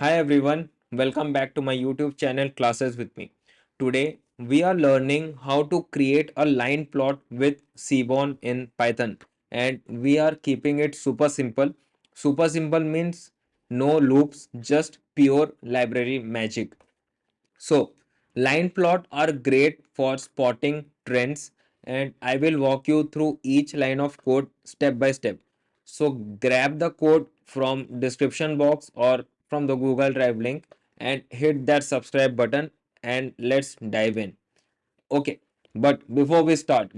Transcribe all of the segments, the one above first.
Hi everyone, welcome back to my YouTube channel Classes with me. Today we are learning how to create a line plot with Seaborn in Python, and we are keeping it super simple. Super simple means no loops, just pure library magic. So, line plot are great for spotting trends, and I will walk you through each line of code step by step. So, grab the code from description box or from the Google Drive link and hit that subscribe button and let's dive in. Okay, but before we start,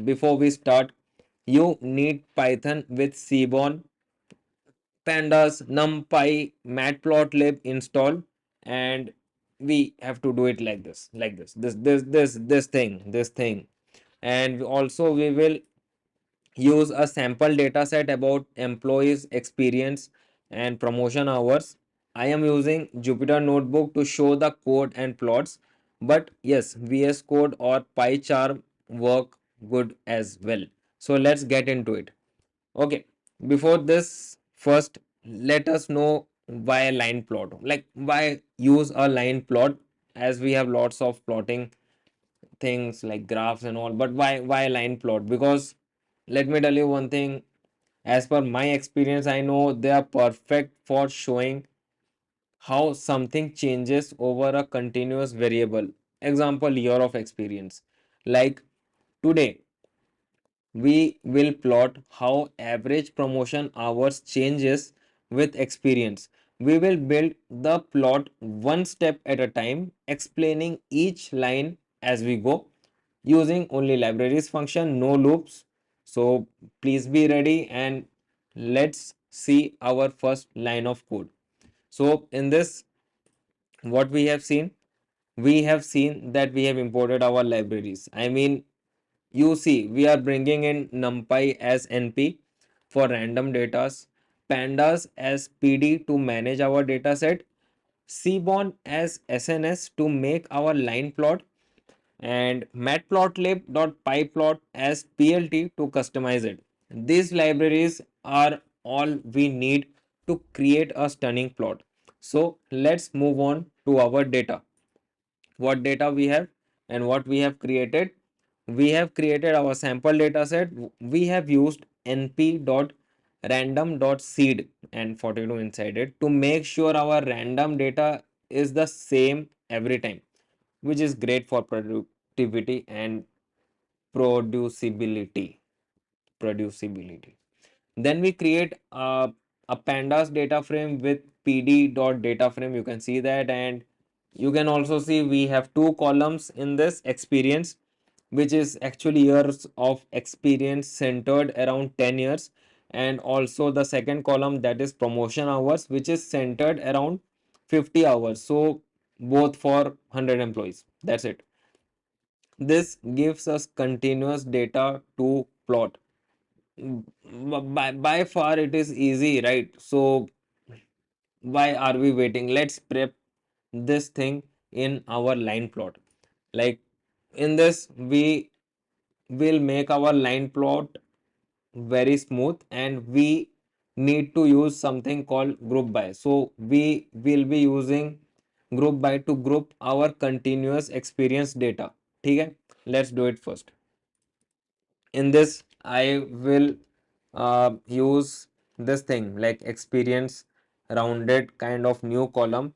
you need Python with Seaborn, pandas, numpy, matplotlib installed, and we have to do it like this, this thing, and also we will use a sample data set about employees experience and promotion hours. I am using Jupyter notebook to show the code and plots, but yes, VS code or PyCharm work good as well. So let's get into it. Okay, before this, first let us know why a line plot. Like why use a line plot, as we have lots of plotting things like graphs and all. But why line plot? Because let me tell you one thing. As per my experience, I know they are perfect for showing how something changes over a continuous variable. Example, year of experience. Like today we will plot how average promotion hours changes with experience. We will build the plot one step at a time, explaining each line as we go, using only libraries function, no loops. So please be ready and let's see our first line of code. So in this, what we have seen, we have seen that we have imported our libraries. I mean, you see, we are bringing in NumPy as NP for random datas, Pandas as PD to manage our dataset, Seaborn as SNS to make our line plot, and matplotlib.pyplot as PLT to customize it. These libraries are all we need to create a stunning plot. So let's move on to our data. What data we have and what we have created? We have created our sample data set. We have used np.random.seed and 42 inside it to make sure our random data is the same every time, which is great for productivity and producibility. Then we create a pandas data frame with pd.data frame. You can see that, and you can also see we have two columns in this experience, which is actually years of experience centered around 10 years, and also the second column, that is promotion hours, which is centered around 50 hours. So both for 100 employees. That's it. This gives us continuous data to plot. By far it is easy, right? So why are we waiting? Let's prep this thing in our line plot. Like in this, we will make our line plot very smooth, and we need to use something called group by. So we will be using group by to group our continuous experience data. Okay, let's do it first. In this, I will use this thing like experience rounded kind of new column.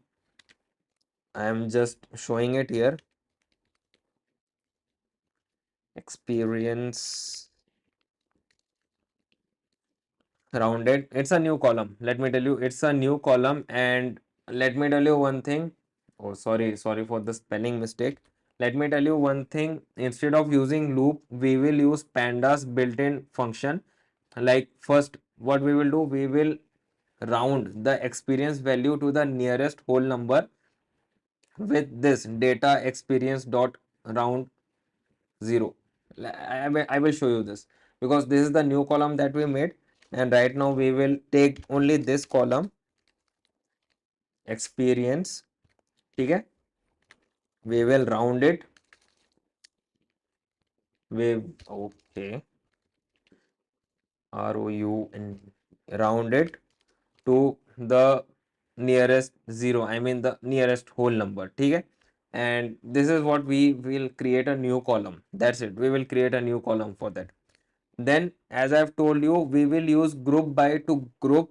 I am just showing it here. Experience rounded, it's a new column. Let me tell you, it's a new column. And let me tell you one thing. Oh, sorry for the spelling mistake. Let me tell you one thing. Instead of using loop, we will use pandas built-in function. Like first, what we will do, we will round the experience value to the nearest whole number with this data experience dot round 0. I will show you this, because this is the new column that we made, and right now we will take only this column experience. Okay, we will round it with, okay, ROU, and round it to the nearest zero, I mean the nearest whole number. Okay, and this is what we will create a new column. That's it, we will create a new column for that. Then as I've told you, we will use group by to group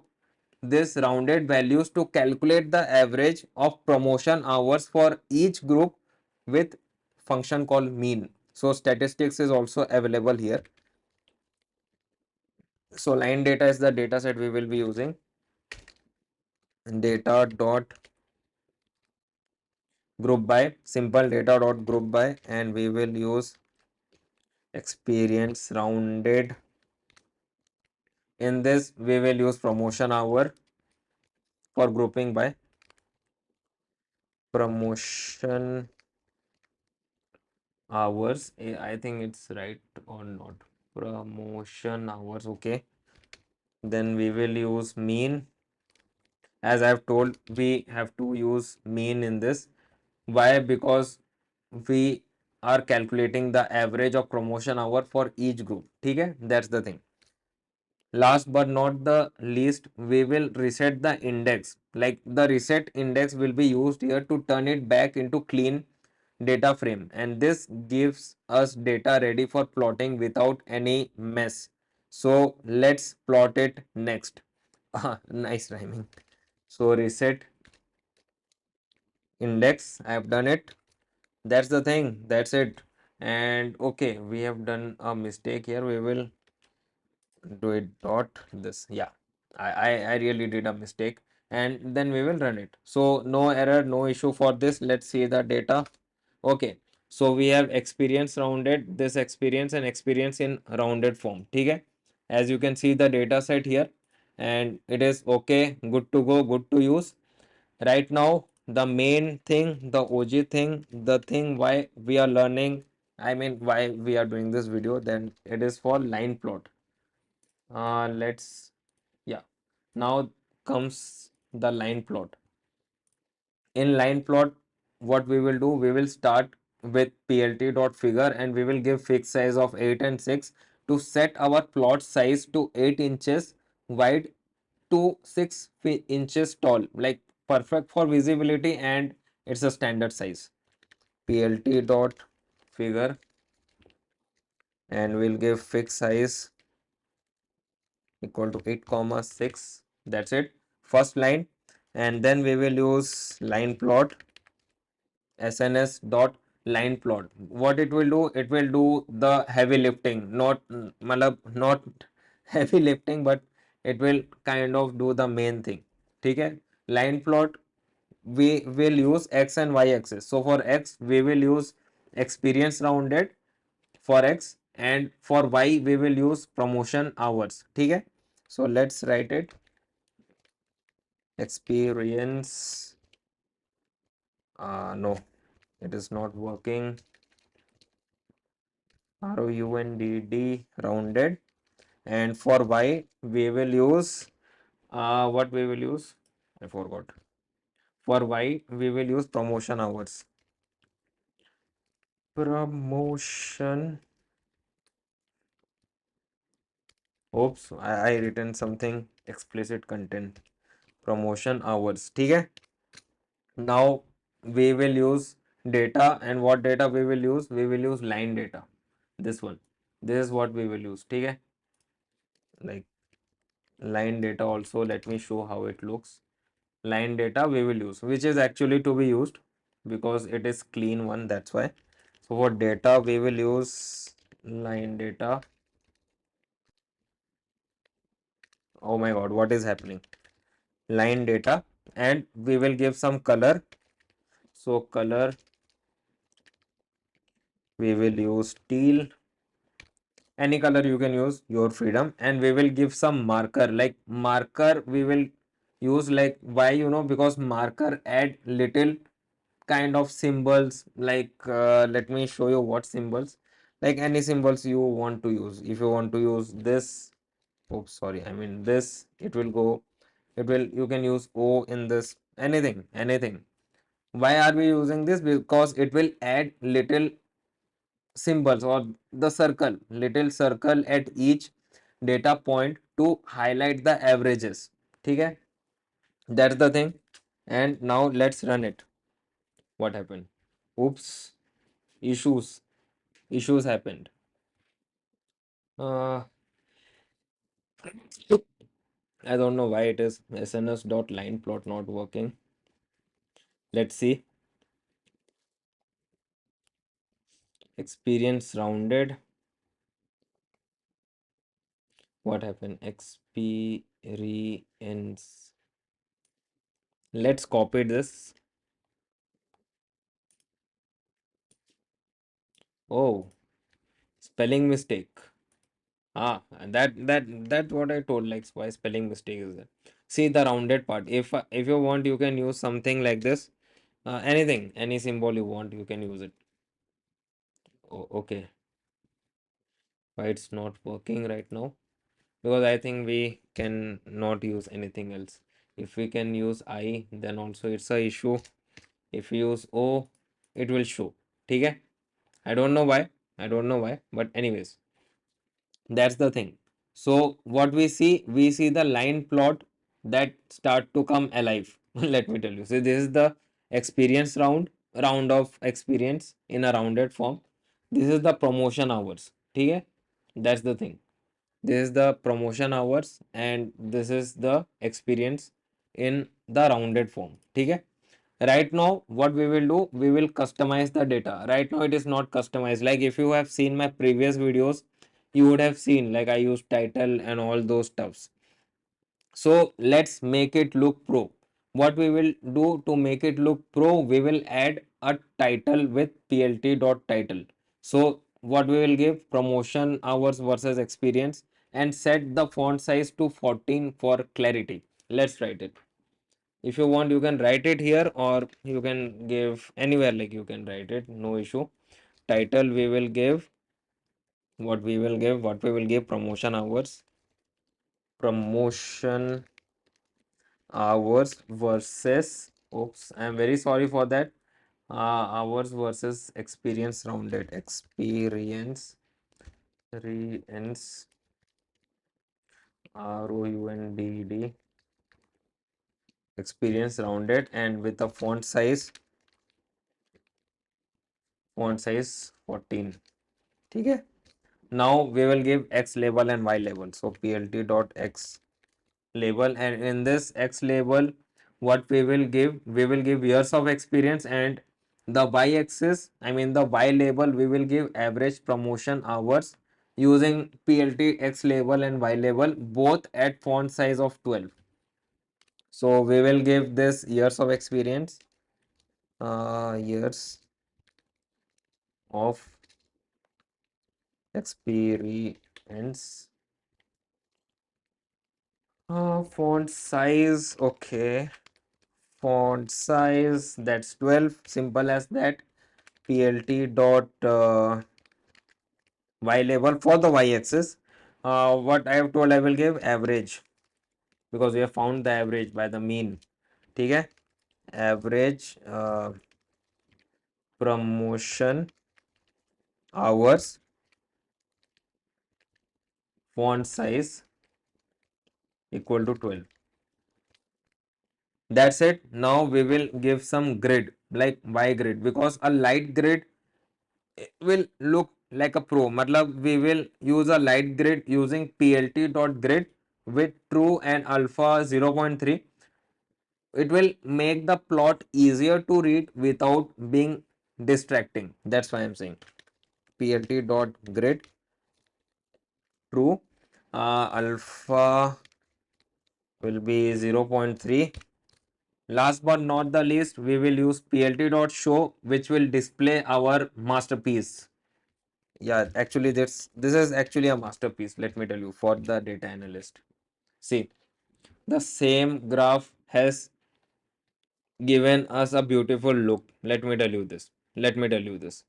this rounded values to calculate the average of promotion hours for each group with function called mean. So statistics is also available here. So line data is the data set we will be using. Data dot group by, simple data dot group by, and we will use experience rounded. In this we will use promotion hour for grouping by promotion hours. I think it's right or not. Promotion hours, okay. Then we will use mean. As I've told, we have to use mean in this. Why? Because we are calculating the average of promotion hour for each group. Okay, that's the thing. Last but not the least, we will reset the index. Like the reset index will be used here to turn it back into clean data frame, and this gives us data ready for plotting without any mess. So let's plot it next. Nice rhyming. So reset index, I have done it. That's the thing, that's it. And okay, we have done a mistake here. We will do it dot this. Yeah, I really did a mistake, and then we will run it. So no error, no issue for this. Let's see the data. Okay, so we have experience rounded, this experience and experience in rounded form. Okay, as you can see the data set here, and it is okay, good to go, good to use. Right now the main thing, the OG thing, the thing why we are learning, I mean why we are doing this video, then it is for line plot. Let's, yeah, now comes the line plot. In line plot, what we will do, we will start with plt.figure and we will give fixed size of 8 and 6 to set our plot size to 8 inches wide to 6 inches tall, like perfect for visibility, and it's a standard size. Plt.figure, and we'll give fixed size equal to 8 comma 6. That's it, first line. And then we will use line plot, sns dot line plot. What it will do, it will do the heavy lifting, not malab, not heavy lifting, but it will kind of do the main thing. Okay, line plot, we will use x and y axis. So for x we will use experience rounded for x, and for y we will use promotion hours. Okay, so let's write it. Experience, no, it is not working. round rounded, and for y we will use what we will use, I forgot. For y we will use promotion hours. Promotion, oops, I written something explicit content. Promotion hours. Okay, now we will use data, and what data we will use, we will use line data. This one, this is what we will use. Okay, like line data also, let me show how it looks. Line data we will use, which is actually to be used because it is clean one, that's why. So for data we will use line data. Oh my god, what is happening? Line data, and we will give some color. So color we will use teal, any color you can use, your freedom. And we will give some marker, like marker we will use, like why, you know, because marker add little kind of symbols, like let me show you what symbols, like any symbols you want to use. If you want to use this, oops sorry, I mean this, it will go, it will, you can use O in this, anything, anything. Why are we using this? Because it will add little symbols or the circle, little circle at each data point to highlight the averages. Okay, that's the thing. And now let's run it. What happened? Oops, issues. Issues happened. Uh, I don't know why it is SNS.line plot not working. Let's see. Experience rounded. What happened? Experience. Let's copy this. Oh, spelling mistake. That's what I told. Like why spelling mistake is there? See the rounded part. If you want, you can use something like this. Anything, any symbol you want, you can use it. Oh, okay. Why it's not working right now? Because I think we can not use anything else. If we can use I, then also it's a issue. If we use O, it will show. Okay? I don't know why. I don't know why. But anyways, that's the thing. So what we see the line plot that start to come alive. Let me tell you. So this is the experience round of experience in a rounded form. This is the promotion hours. Okay? That's the thing. This is the promotion hours and this is the experience in the rounded form. Okay? Right now, what we will do, we will customize the data. Right now, it is not customized. Like if you have seen my previous videos, you would have seen like I use title and all those stuffs. So let's make it look pro. What we will do to make it look pro, we will add a title with plt.title. So what we will give promotion hours versus experience and set the font size to 14 for clarity. Let's write it. If you want, you can write it here or you can give anywhere, like you can write it, no issue. Title we will give what we will give promotion hours, promotion hours versus, oops, I'm very sorry for that, hours versus experience rounded, experience rounded, experience rounded, and with a font size 14. Okay. Now we will give x label and y label. So plt dot x label, and in this x label, what we will give years of experience, and the y axis, I mean the y label, we will give average promotion hours using plt x label and y label both at font size of 12. So we will give this years of experience, years of experience. Font size, okay. Font size, that's 12. Simple as that. PLT dot y label for the y axis. What I have told, I will give average because we have found the average by the mean. Okay? Average promotion hours, font size equal to 12. That's it. Now we will give some grid like y grid, because a light grid will look like a pro. Matlab we will use a light grid using plt.grid with true and alpha 0.3. It will make the plot easier to read without being distracting. That's why I'm saying plt.grid true, alpha will be 0.3. Last but not the least, we will use plt.show, which will display our masterpiece. Yeah, actually this is actually a masterpiece, let me tell you, for the data analyst. See, the same graph has given us a beautiful look. Let me tell you this. Let me tell you this.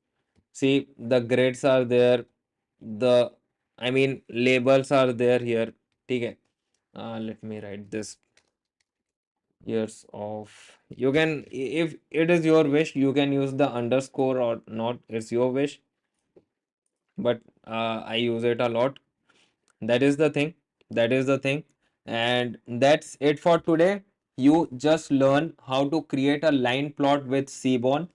See, the grades are there. The, I mean, labels are there here. Okay. Let me write this. Years of. You can, if it is your wish, you can use the underscore or not. It's your wish. But I use it a lot. That is the thing. That is the thing. And that's it for today. You just learn how to create a line plot with Seaborn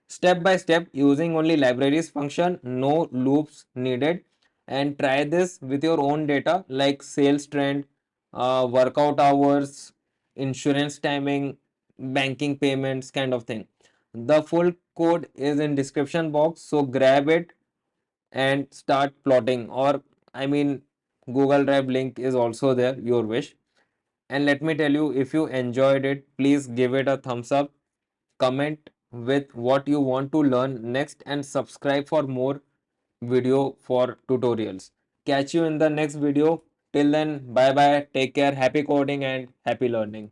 step by step using only libraries function, no loops needed. And try this with your own data like sales trend, workout hours, insurance timing, banking payments, kind of thing. The full code is in description box, so grab it and start plotting. Or I mean, Google Drive link is also there, your wish. And let me tell you, if you enjoyed it, please give it a thumbs up, comment with what you want to learn next, and subscribe for more video for tutorials. Catch you in the next video. Till then, bye bye, take care, happy coding and happy learning.